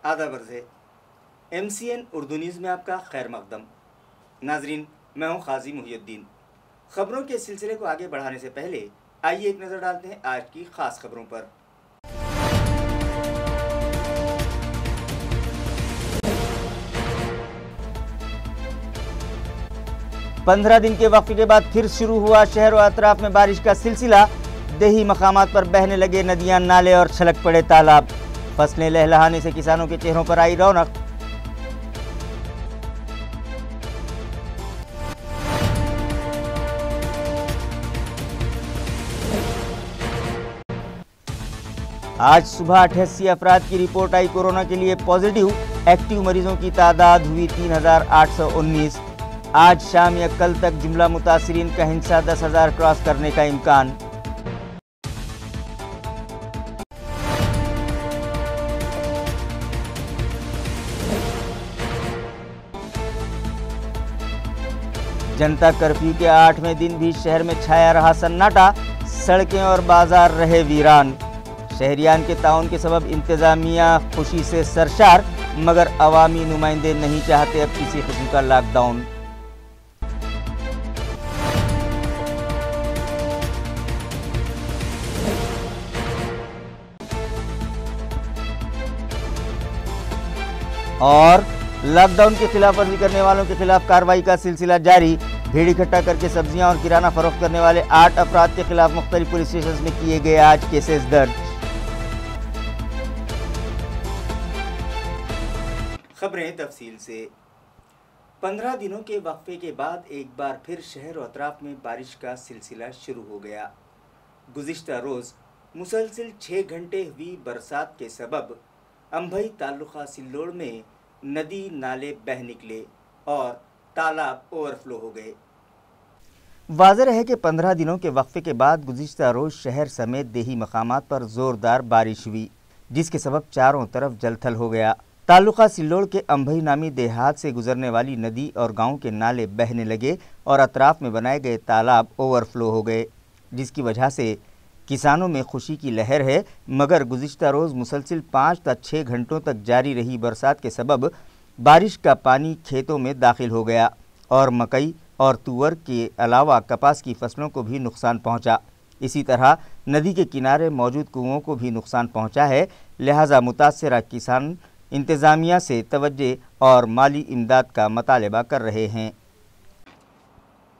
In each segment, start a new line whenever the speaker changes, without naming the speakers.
आदाब अर्ज़ है। MCN उर्दू न्यूज़ में आपका खैर मकदम। नाजरीन, मैं हूँ क़ाज़ी मुहियुद्दीन। ख़बरों के सिलसिले को आगे बढ़ाने से पहले आइए एक नज़र डालते हैं आज की ख़ास खबरों पर। पंद्रह दिन के वक्फे के बाद फिर शुरू हुआ शहर व अतराफ में बारिश का सिलसिला। देही मकामात पर बहने लगे नदियां, नाले और छलक पड़े तालाब। फसलें लहलहाने से किसानों के चेहरों पर आई रौनक। आज सुबह 88 अफराद की रिपोर्ट आई कोरोना के लिए पॉजिटिव। एक्टिव मरीजों की तादाद हुई 3819। आज शाम या कल तक जुमला मुतासिरीन का हिंसा 10,000 क्रॉस करने का इम्कान। जनता कर्फ्यू के 8वें दिन भी शहर में छाया रहा सन्नाटा। सड़कें और बाजार रहे वीरान। शहरियान के ताउन के सबब इंतजामिया खुशी से सरशार, मगर अवामी नुमाइंदे नहीं चाहते अब किसी किस्म का लॉकडाउन। और लॉकडाउन की खिलाफवर्जी करने वालों के खिलाफ कार्रवाई का सिलसिला जारी। भीड़ इकट्ठा करके सब्जियां और किराना फरोख्त करने वाले 8 अफराद के खिलाफ मुख्तलिफ पुलिस स्टेशन में किए गए आज केसेस दर्ज। खबरें तफसील से। 15 दिनों के वक्फे के बाद एक बार फिर शहर और अतराफ में बारिश का सिलसिला शुरू हो गया। गुज़िश्ता रोज़ मुसलसिल 6 घंटे हुई बरसात के सबब अंभई ताल्लुका सिल्लोड़ में नदी नाले बह निकले और तालाब ओवरफ्लो हो गए। वाज़ेह है कि 15 दिनों के वक्फे के बाद गुज़िश्ता रोज़ शहर समेत देही मकामात पर ज़ोरदार बारिश हुई, जिसके सबब चारों तरफ जलथल हो गया। ताल्लुका सिल्लोड़ के अंभई नामी देहात से गुजरने वाली नदी और गांव के नाले बहने लगे और अतराफ में बनाए गए तालाब ओवरफ्लो हो गए, जिसकी वजह से किसानों में खुशी की लहर है। मगर गुज़िश्ता रोज़ मुसलसिल 5 से 6 घंटों तक जारी रही बरसात के सबब बारिश का पानी खेतों में दाखिल हो गया और मकई और तुअर के अलावा कपास की फसलों को भी नुकसान पहुंचा। इसी तरह नदी के किनारे मौजूद कुओं को भी नुकसान पहुंचा है। लिहाजा मुतासरा किसान इंतज़ामिया से तवज्जे और माली इमदाद का मुतालबा कर रहे हैं।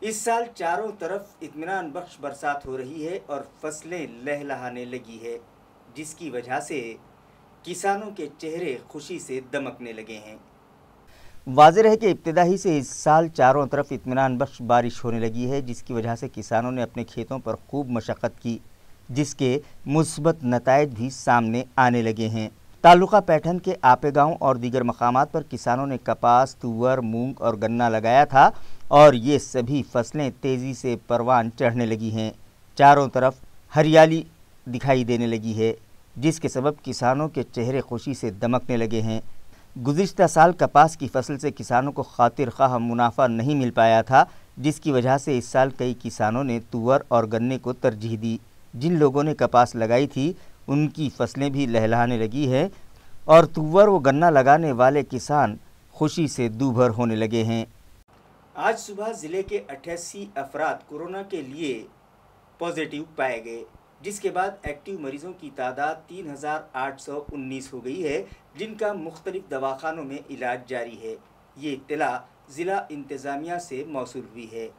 इस साल चारों तरफ इत्मीनान बख्श बरसात हो रही है और फसलें लहलहाने लगी है, जिसकी वजह से किसानों के चेहरे खुशी से दमकने लगे हैं। वाज़ेह है कि इब्तिदा ही से इस साल चारों तरफ इत्मीनान बख्श बारिश होने लगी है, जिसकी वजह से किसानों ने अपने खेतों पर खूब मशक्क़त की, जिसके मुस्बत नताइज भी सामने आने लगे हैं। ताल्लुका पैठन के आपे गाँव और दीगर मकामात पर किसानों ने कपास, तुअर, मूंग और गन्ना लगाया था और ये सभी फसलें तेज़ी से परवान चढ़ने लगी हैं। चारों तरफ हरियाली दिखाई देने लगी है, जिसके सबब किसानों के चेहरे खुशी से दमकने लगे हैं। गुज़िश्ता साल कपास की फसल से किसानों को खातिर ख़्वाह मुनाफा नहीं मिल पाया था, जिसकी वजह से इस साल कई किसानों ने तुअर और गन्ने को तरजीह दी। जिन लोगों ने कपास लगाई थी उनकी फसलें भी लहलहाने लगी हैं और तुअर व गन्ना लगाने वाले किसान खुशी से दूभर होने लगे हैं। आज सुबह ज़िले के 88 अफराद कोरोना के लिए पॉजिटिव पाए गए, जिसके बाद एक्टिव मरीजों की तादाद 3819 हो गई है, जिनका मुख्तलिफ दवाखानों में इलाज जारी है। ये इत्तला ज़िला इंतज़ामिया से मौसूल हुई है।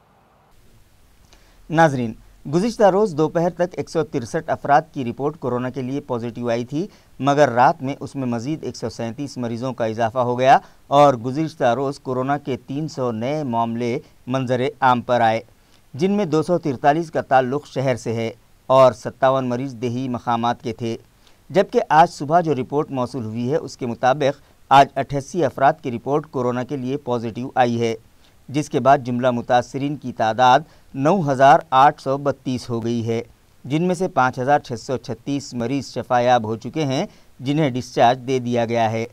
नाजरीन, गुज़िश्ता रोज़ दोपहर तक 163 अफराद की रिपोर्ट कोरोना के लिए पॉजिटिव आई थी, मगर रात में उसमें मज़ीद 137 मरीज़ों का इजाफा हो गया और गुज़िश्ता रोज़ कोरोना के 300 नए मामले मंजर आम पर आए, जिनमें 243 का ताल्लुक़ शहर से है और 57 मरीज़ देही मकामात के थे। जबकि आज सुबह जो रिपोर्ट मौसूल हुई है उसके मुताबिक आज 88 अफराद की रिपोर्ट कोरोना के लिए पॉजिटिव आई है, जिसके बाद जुमला मुतासरीन की तादाद 9832 हो गई है, जिनमें से 5636 मरीज़ शफायाब हो चुके हैं, जिन्हें डिस्चार्ज दे दिया गया है।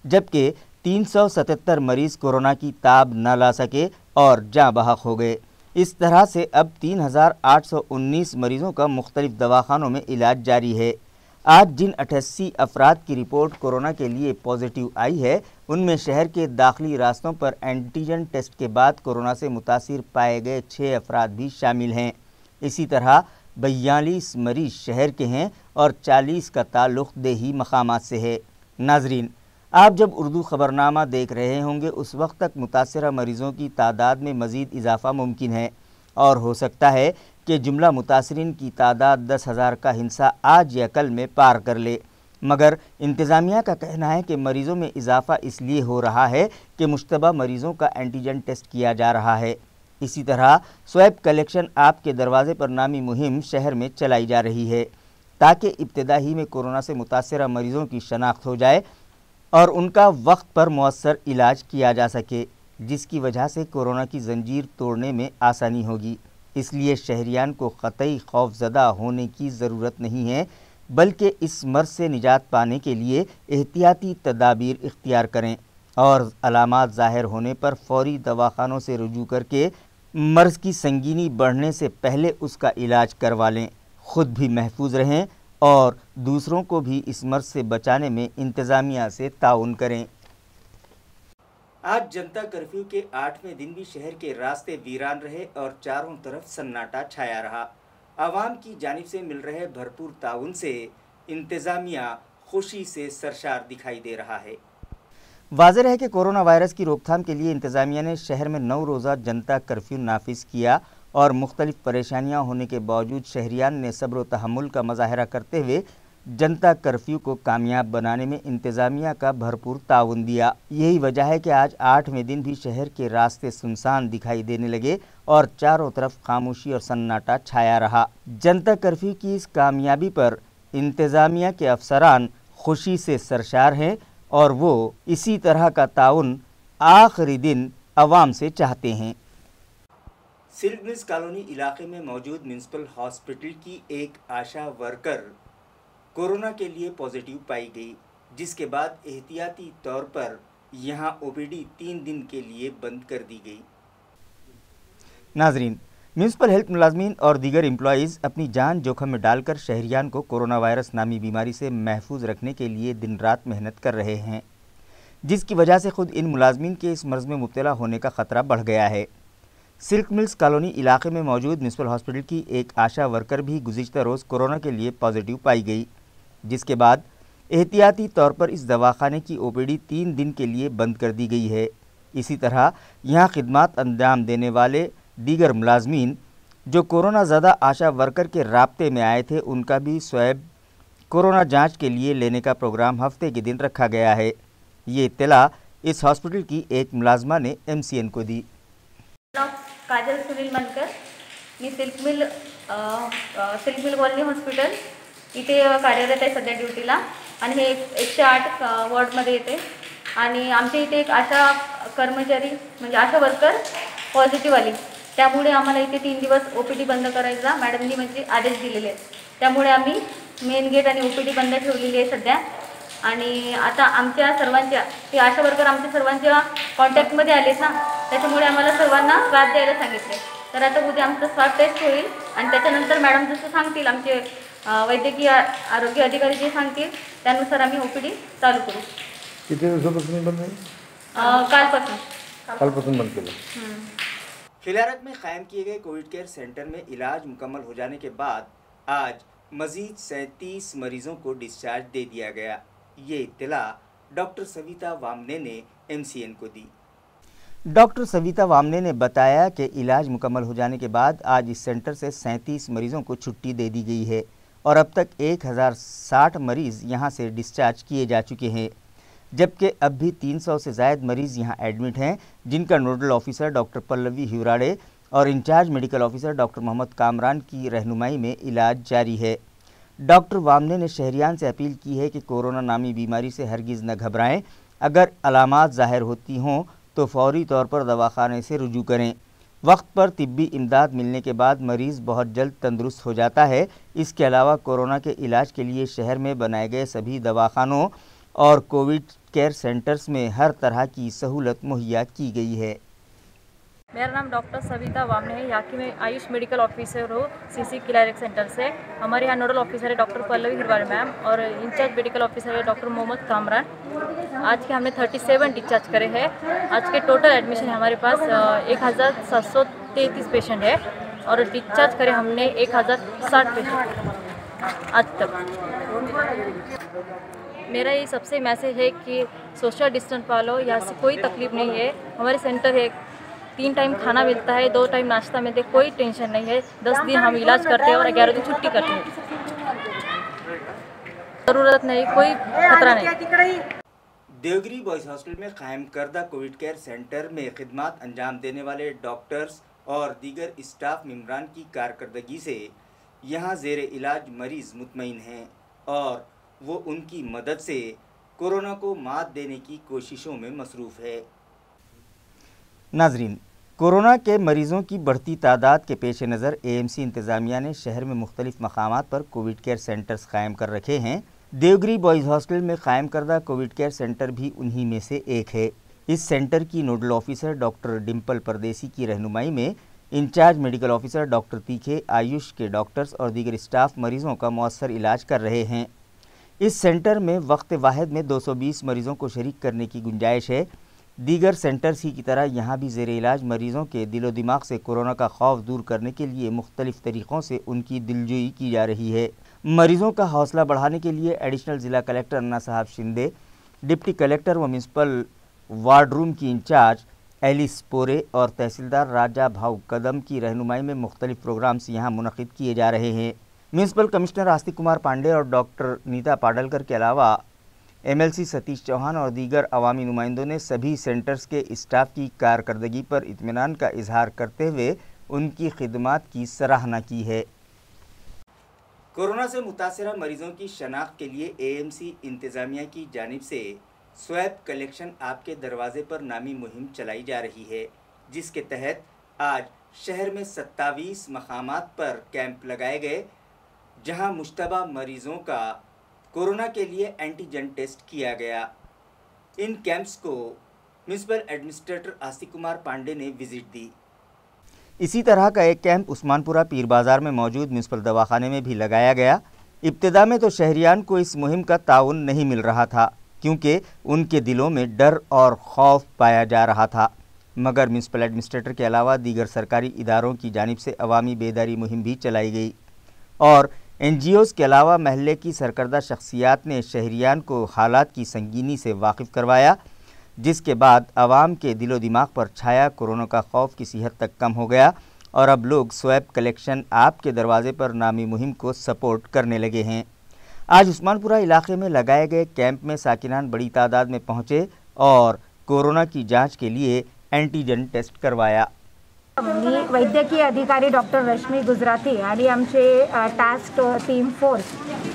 जबकि 377 मरीज़ कोरोना की ताब न ला सके और जाँ बहक हो गए। इस तरह से अब 3819 मरीज़ों का मुख्तलिफ दवाखानों में इलाज जारी है। آج جن 88 افراد کی رپورٹ کورونا کے لیے پازیٹیو آئی ہے ان میں شہر کے داخلی راستوں پر اینٹیجن ٹیسٹ کے بعد کورونا سے متاثر پائے گئے 6 افراد بھی شامل ہیں۔ اسی طرح 42 مریض شہر کے ہیں اور 40 کا تعلق دیہی مقامات سے ہے۔ ناظرین، آپ جب اردو خبرنامہ دیکھ رہے ہوں گے اس وقت تک متاثرہ مریضوں کی تعداد میں مزید اضافہ ممکن ہے اور ہو سکتا ہے کہ جملہ متاثرین کی تعداد 10,000 کا ہنسا آج یا کل میں پار کر لے، مگر انتظامیہ کا کہنا ہے کہ مریضوں میں اضافہ اس لیے ہو رہا ہے کہ مشتبہ مریضوں کا اینٹیجن ٹیسٹ کیا جا رہا ہے۔ اسی طرح سویب کلیکشن آپ کے دروازے پر نامی مہم شہر میں چلائی جا رہی ہے تاکہ ابتدا ہی میں کورونا سے متاثرہ مریضوں کی شناخت ہو جائے اور ان کا وقت پر مؤثر علاج کیا جا سکے، جس کی وجہ سے کورونا کی زنجیر توڑنے میں آسانی ہوگی۔ اس لیے شہریان کو قطعی خوف زدہ ہونے کی ضرورت نہیں ہے، بلکہ اس مرض سے نجات پانے کے لیے احتیاطی تدابیر اختیار کریں اور علامات ظاہر ہونے پر فوری دواخانوں سے رجوع کر کے مرض کی سنگینی بڑھنے سے پہلے اس کا علاج کروا لیں، خود بھی محفوظ رہیں اور دوسروں کو بھی اس مرض سے بچانے میں انتظامیہ سے تعاون کریں۔ آج جنتا کرفیو کے 8ویں دن بھی شہر کے راستے ویران رہے اور چاروں طرف سناٹا چھایا رہا۔ عوام کی جانب سے مل رہے بھرپور تعاون سے انتظامیہ خوشی سے سرشار دکھائی دے رہا ہے۔ واضح ہے کہ کورونا وائرس کی روک تھام کے لیے انتظامیہ نے شہر میں 9 روزہ جنتا کرفیو نافذ کیا اور مختلف پریشانیاں ہونے کے باوجود شہریان نے صبر و تحمل کا مظاہرہ کرتے ہوئے جنتا کرفیو کو کامیاب بنانے میں انتظامیہ کا بھرپور تعاون دیا۔ یہی وجہ ہے کہ آج 8ویں دن بھی شہر کے راستے سنسان دکھائی دینے لگے اور چاروں طرف خاموشی اور سناٹا چھایا رہا۔ جنتا کرفیو کی اس کامیابی پر انتظامیہ کے افسران خوشی سے سرشار ہیں اور وہ اسی طرح کا تعاون آخری دن عوام سے چاہتے ہیں۔ سلک ملز کالونی علاقے میں موجود میونسپل ہاسپٹل کی ایک آشا ورکر کورونا کے لیے پازیٹیو پائی گئی، جس کے بعد احتیاطی طور پر یہاں او پی ڈی 3 دن کے لیے بند کر دی گئی۔ ناظرین، میونسپل ہیلتھ ملازمین اور دیگر امپلائیز اپنی جان جوکھم میں ڈال کر شہریان کو کورونا وائرس نامی بیماری سے محفوظ رکھنے کے لیے دن رات محنت کر رہے ہیں، جس کی وجہ سے خود ان ملازمین کے اس مرض میں مبتلا ہونے کا خطرہ بڑھ گیا ہے۔ سلک ملز کالونی علاقے میں موجود میونسپل ہاسپٹل کی ایک آشا ورکر بھی گزشتہ روز کورونا کے لیے پازیٹیو پائی گئی، جس کے بعد احتیاطی طور پر اس دواخانے کی او پی ڈی 3 دن کے لیے بند کر دی گئی ہے۔ اسی طرح یہاں خدمات انجام دینے والے دیگر ملازمین جو کورونا زدہ آشا ورکر کے رابطے میں آئے تھے ان کا بھی سویب کورونا جانچ کے لیے لینے کا پروگرام ہفتے کے دن رکھا گیا ہے۔ یہ اطلاع اس ہاسپٹل کی ایک ملازمہ نے MCN کو دی۔
काजल सुनील मनकर, मी सिल्क मिल कॉलनी हॉस्पिटल इथे कार्यरत आहे सध्या ड्युटीला आणि हे 108 वॉर्डमध्ये येते आणि आमच्या इथे एक आशा कर्मचारी म्हणजे आशा वर्कर पॉझिटिव्ह आली, त्यामुळे आम्हाला इथे 3 दिवस OPD बंद करायचा मॅडमनी म्हणजे आदेश दिलेले आहेत। त्यामुळे आम्ही मेन गेट आणि OPD बंद ठेवलेली आहे सध्या आणि आता आमच्या सर्वांच्या ते आशा वर्कर आमच्या सर्वांच्या कॉन्टॅक्टमध्ये आलेत ना, त्याच्यामुळे आम्हाला सर्वांना स्वाब द्यायला सांगितले। तर आता उद्या आमचं स्वाब टेस्ट होईल आणि त्याच्यानंतर मॅडम जसं सांगतील आमचे वैद्यकीय आरोग्य अधिकारी जे सांगतील त्यानुसार आम्ही OPD चालू करू।
कितने दिवसापासून बंद आहे? कालपासून बंद केलं।
खिलारत में कायम किए गए कोविड केयर सेंटर में इलाज मुकम्मल हो जाने के बाद आज मजीद 37 मरीजों को डिस्चार्ज दे दिया गया। ये इत्तला डॉक्टर सविता वामने ने MCN को दी। डॉक्टर सविता वामने ने बताया कि इलाज मुकम्मल हो जाने के बाद आज इस सेंटर से 37 मरीजों को छुट्टी दे दी गई है और अब तक 1060 मरीज़ यहाँ से डिस्चार्ज किए जा चुके हैं, जबकि अब भी 300 से ज़ायद मरीज़ यहाँ एडमिट हैं, जिनका nodal officer doctor Pallavi Hiwrade और incharge medical officer doctor Mohammad Kamran की रहनुमाई में इलाज जारी है। डॉक्टर वामने ने शहरियान से अपील की है कि कोरोना नामी बीमारी से हरगिज़ न घबराएं। अगर अलामात ज़ाहिर होती हों तो फौरी तौर पर दवाखाने से रुजू करें। वक्त पर तिब्बी इमदाद मिलने के बाद मरीज़ बहुत जल्द तंदुरुस्त हो जाता है। इसके अलावा कोरोना के इलाज के लिए शहर में बनाए गए सभी दवाखानों और कोविड केयर सेंटर्स में हर तरह की सहूलत मुहैया की गई है।
मेरा नाम डॉक्टर सविता वामने है। यहाँ की मैं आयुष मेडिकल ऑफिसर हूँ सीसी क्लिनिक सेंटर से। हमारे यहाँ नोडल ऑफिसर है डॉक्टर पल्लवी हिरवार मैम और इंचार्ज मेडिकल ऑफिसर है डॉक्टर मोहम्मद कामरान। आज के हमने 37 डिस्चार्ज करे हैं। आज के टोटल एडमिशन है हमारे पास 1733 पेशेंट है और डिस्चार्ज करे हमने 1060 पेशेंट आज तक। मेरा ये सबसे मैसेज है कि सोशल डिस्टेंस पालो, यहाँ से कोई तकलीफ नहीं है। हमारे सेंटर है 3 टाइम खाना मिलता है, 2 टाइम नाश्ता मिलता है, कोई टेंशन नहीं है। 10 दिन हम इलाज करते हैं और 11 दिन छुट्टी करते हैं। ज़रूरत नहीं, कोई खतरा नहीं।
देवगिरी बॉयज़ हॉस्टल में कायम करदा कोविड केयर सेंटर में खिदमत अंजाम देने वाले डॉक्टर्स और दीगर स्टाफ मेंबरान की कारकर्दगी से यहाँ ज़ेर इलाज मरीज़ मुतमईन हैं और वो उनकी मदद से कोरोना को मात देने की कोशिशों में मसरूफ़ है। नाजरीन, कोरोना के मरीज़ों की बढ़ती तादाद के पेश नज़र एएमसी इंतज़ामिया ने शहर में मुख्तलिफ मकामात पर कोविड केयर सेंटर्स कायम कर रखे हैं। देवगिरी बॉयज़ हॉस्टल में कायम करदा कोविड केयर सेंटर भी उन्हीं में से एक है। इस सेंटर की नोडल ऑफिसर डॉक्टर डिम्पल परदेसी की रहनुमाई में इंचार्ज मेडिकल ऑफिसर डॉक्टर तीखे, आयुष के डॉक्टर्स और दीगर स्टाफ मरीज़ों का मौसर इलाज कर रहे हैं। इस सेंटर में वक्त वाहिद में 220 मरीज़ों को शरीक करने की गुंजाइश है। दीगर सेंटर्स ही की तरह यहाँ भी ज़ेर इलाज मरीज़ों के दिलो दिमाग से कोरोना का खौफ दूर करने के लिए मुख्तलिफ तरीक़ों से उनकी दिलजोई की जा रही है। मरीज़ों का हौसला बढ़ाने के लिए एडिशनल ज़िला कलेक्टर अन्ना साहब शिंदे, डिप्टी कलेक्टर व म्यूनसिपल वार्ड रूम की इंचार्ज एलिस पोरे और तहसीलदार राजा भाऊ कदम की रहनुमाई में मुख्तलिफ प्रोग्राम्स यहाँ मुनक़िद किए जा रहे हैं। म्यूनसिपल कमिश्नर आस्तिक कुमार पांडे और डॉक्टर नीता पाडलकर के अलावा एमएलसी सतीश चौहान और दीगर अवामी नुमाइंदों ने सभी सेंटर्स के स्टाफ की कारकर्दगी पर इत्मीनान का इजहार करते हुए उनकी खिदमात की सराहना की है। कोरोना से मुतासरा मरीजों की शनाख्त के लिए एएमसी इंतज़ामिया की जानिब से स्वैब कलेक्शन आपके दरवाजे पर नामी मुहिम चलाई जा रही है, जिसके तहत आज शहर में 27 मकामात पर कैंप लगाए गए, जहां मुश्तबा मरीजों का कोरोना के लिए एंटीजन टेस्ट किया गया। इन कैंप्स को म्यूनसिपल एडमिनिस्ट्रेटर आस्तिक कुमार पांडे ने विजिट दी। इसी तरह का एक कैंप उस्मानपुरा पीर बाज़ार में मौजूद म्यूनसिपल दवाखाने में भी लगाया गया। इब्तिदा में तो शहरियान को इस मुहिम का ताउन नहीं मिल रहा था, क्योंकि उनके दिलों में डर और खौफ पाया जा रहा था, मगर म्यूनसिपल एडमिनिस्ट्रेटर के अलावा दीगर सरकारी इदारों की जानिब से अवामी बेदारी मुहिम भी चलाई गई और NGOs के अलावा महल्ले की सरकर्दा शख्सियात ने शहरियान को हालात की संगीनी से वाकिफ़ करवाया, जिसके बाद आवाम के दिलो दिमाग पर छाया कोरोना का खौफ किसी हद तक कम हो गया और अब लोग स्वैब कलेक्शन आपके दरवाजे पर नामी मुहिम को सपोर्ट करने लगे हैं। आज उस्मानपुरा इलाके में लगाए गए कैंप में साकिनान बड़ी तादाद में पहुँचे और कोरोना की जाँच के लिए एंटीजन टेस्ट करवाया।
मी वैद्यकीय अधिकारी डॉक्टर रश्मी गुजराती आणि आमचे टास्क टीम फोर्स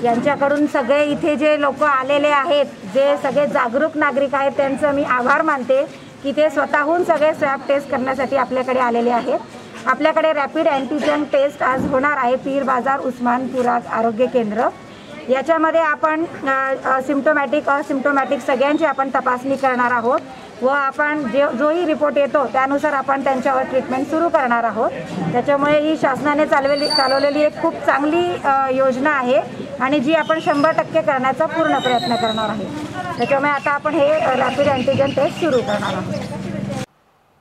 यांच्याकडून सगळे इथे जे लोक आलेले आहेत, जे सगळे जागरूक नागरिक आहेत, त्यांचं मी आभार मानते की ते स्वतःहून सगळे स्वॅब टेस्ट करण्यासाठी आपल्याकडे आलेले आहेत। आपल्याकडे रॅपिड अँटीजन टेस्ट आज होणार आहे पीर बाजार उस्मानपुरा आरोग्य केंद्र। याच्यामध्ये आपण सिम्प्टोमॅटिक असिम्प्टोमॅटिक सगळ्यांची आपण तपासणी करणार आहोत व आपण जोही रिपोर्ट येतो त्यानुसार आपण त्यांच्यावर ट्रीटमेंट सुरू करणार आहोत। त्याच्यामुळे ही शासनाने चालवलेली एक खूप चांगली योजना आहे आणि जी आपण 100% करण्याचा पूर्ण प्रयत्न करणार आहे। त्याच्यामुळे आता आपण हे रॅपिड एंटीजन टेस्ट सुरू करणार आहोत।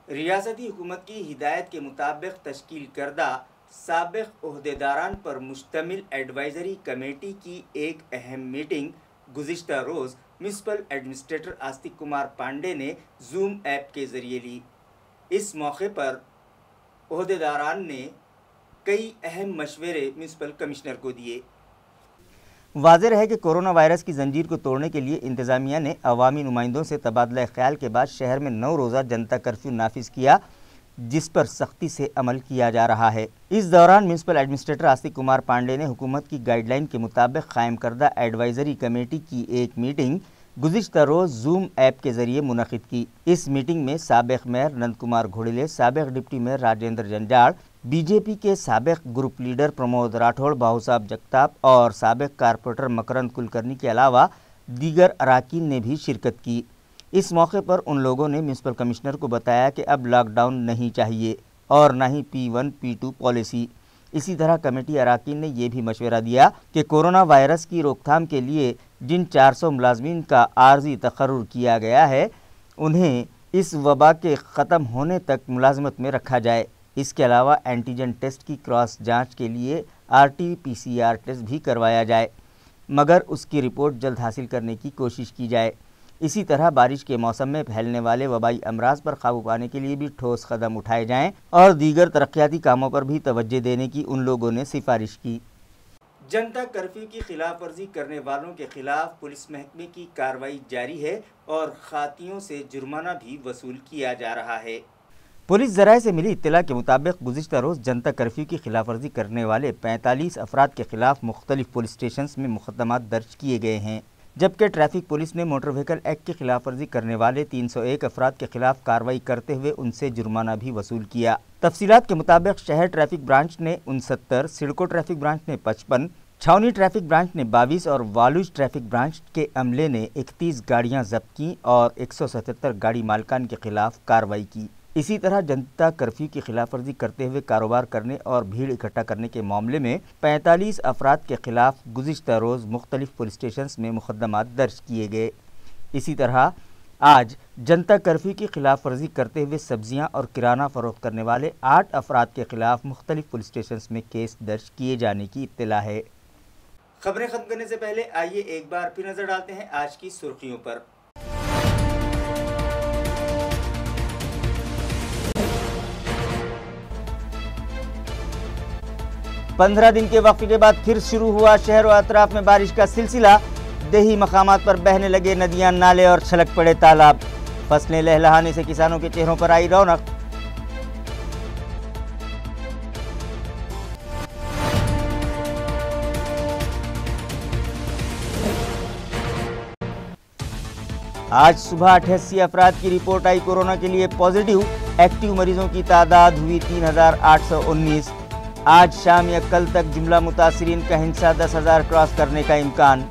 रियासती हुकूमत की हिदायत के मुताबिक तश्कील करदा साबिक ओहदेदारान पर मुश्तमिल एडवाइजरी कमेटी की एक अहम मीटिंग गुज़िश्ता रोज़ म्यूनसिपल एडमिनिस्ट्रेटर आस्तिक कुमार पांडे ने जूम ऐप के ज़रिए ली। इस मौके पर ओहदेदारान ने कई अहम मशवरे म्यूनसिपल कमिश्नर को दिए। वाज़ेह है कि कोरोना वायरस की जंजीर को तोड़ने के लिए इंतज़ामिया ने अवामी नुमाइंदों से तबादला ख्याल के बाद शहर में 9 रोज़ा जनता कर्फ्यू नाफिज किया, जिस पर सख्ती से अमल किया जा रहा है। इस दौरान म्यूनसिपल एडमिनिस्ट्रेटर आस्तिक कुमार पांडे ने हुकूमत की गाइडलाइन के मुताबिक कायम करदा एडवाइजरी कमेटी की एक मीटिंग गुज़िश्ता रोज़ जूम ऐप के ज़रिए मुनक़िद की। इस मीटिंग में साबिक़ मेयर नंद कुमार घोड़िले, साबिक़ deputy mayor Rajendra Janjad, BJP के साबिक़ ग्रुप लीडर प्रमोद राठौड़, बाहूसाब जगताप और साबिक़ कारपोरेटर मकरंद कुलकर्णी के अलावा दीगर अराकीन ने भी शिरकत की। इस मौके पर उन लोगों ने म्यूनसिपल कमिश्नर को बताया कि अब लॉकडाउन नहीं चाहिए और न ही P1 P2 पॉलिसी। इसी तरह कमेटी अरकान ने यह भी मशवरा दिया कि कोरोना वायरस की रोकथाम के लिए जिन 400 मुलाजमीन का आर्जी तकर्रुर किया गया है उन्हें इस वबा के ख़त्म होने तक मुलाजमत में रखा जाए। इसके अलावा एंटीजन टेस्ट की क्रॉस जांच के लिए RT-PCR टेस्ट भी करवाया जाए, मगर उसकी रिपोर्ट जल्द हासिल करने की कोशिश की जाए। इसी तरह बारिश के मौसम में फैलने वाले वबाई अमराज पर काबू पाने के लिए भी ठोस कदम उठाए जाएं और दीगर तरक्याती कामों पर भी तवज्जो देने की उन लोगों ने सिफारिश की। जनता कर्फ्यू की खिलाफ वर्जी करने वालों के खिलाफ पुलिस महकमे की कार्रवाई जारी है और खातियों से जुर्माना भी वसूल किया जा रहा है। पुलिस ज़राए से मिली इत्तला के मुताबिक गुज़िश्ता रोज़ जनता कर्फ्यू की खिलाफ वर्जी करने वाले 45 अफराद के खिलाफ मुख्तलिफ पुलिस स्टेशन में मुकदमात दर्ज किए गए हैं, जबकि ट्रैफिक पुलिस ने मोटर व्हीकल एक्ट की खिलाफ वर्जी करने वाले 301 अफराद के खिलाफ कार्रवाई करते हुए उनसे जुर्माना भी वसूल किया। तफसीलात के मुताबिक शहर ट्रैफिक ब्रांच ने 69, सिडको ट्रैफिक ब्रांच ने 55, छावनी ट्रैफिक ब्रांच ने 22 और वालूज ट्रैफिक ब्रांच के अमले ने 31 गाड़ियां जब्त की और 177 गाड़ी मालकान के खिलाफ कार्रवाई की। इसी तरह जनता कर्फ्यू की खिलाफ वर्जी करते हुए कारोबार करने और भीड़ इकट्ठा करने के मामले में 45 अफराद के खिलाफ गुज़िश्ता रोज़ मुख्तलिफ पुलिस स्टेशन में मुकदमात दर्ज किए गए। इसी तरह आज जनता कर्फ्यू की खिलाफ वर्जी करते हुए सब्जियां और किराना फरोख्त करने वाले 8 अफराद के खिलाफ मुख्तलिफ पुलिस स्टेशन में केस दर्ज किए जाने की इत्तला है। खबरें खत्म करने से पहले आइए एक बार फिर नजर डालते हैं आज की सुर्खियों पर। 15 दिन के वक्फे के बाद फिर शुरू हुआ शहर व अतराफ में बारिश का सिलसिला। देही मकामात पर बहने लगे नदियां, नाले और छलक पड़े तालाब। फसलें लहलहाने से किसानों के चेहरों पर आई रौनक। आज सुबह 88 अफराद की रिपोर्ट आई कोरोना के लिए पॉजिटिव। एक्टिव मरीजों की तादाद हुई 3819। आज शाम या कल तक जुमला मुतासिरीन का हिंसा 10,000 क्रॉस करने का इम्कान।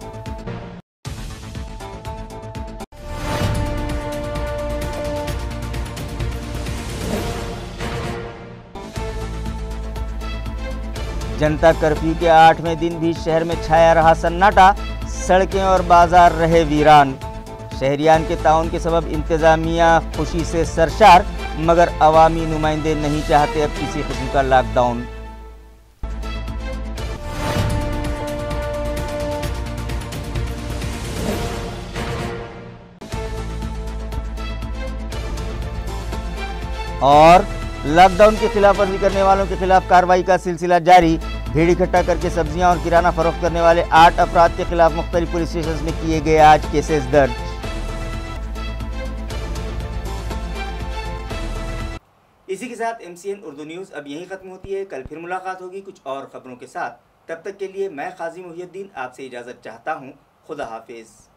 जनता कर्फ्यू के 8वें दिन भी शहर में छाया रहा सन्नाटा। सड़कें और बाजार रहे वीरान। शहरियान के ताउन के सबब इंतजामिया खुशी से सरशार, मगर अवामी नुमाइंदे नहीं चाहते अब किसी किस्म का लॉकडाउन। और लॉकडाउन की खिलाफ वर्जी करने वालों के खिलाफ कार्रवाई का सिलसिला जारी। भीड़ इकट्ठा करके सब्जियां और किराना फरोख्त करने वाले 8 अफराद के खिलाफ मुख्तलिफ पुलिस स्टेशन में किए गए आज केसेस दर्ज। इसी के साथ MCN उर्दू न्यूज़ अब यहीं खत्म होती है। कल फिर मुलाकात होगी कुछ और खबरों के साथ। तब तक के लिए मैं काजी मुहियुद्दीन आपसे इजाज़त चाहता हूँ। खुदा हाफिज़।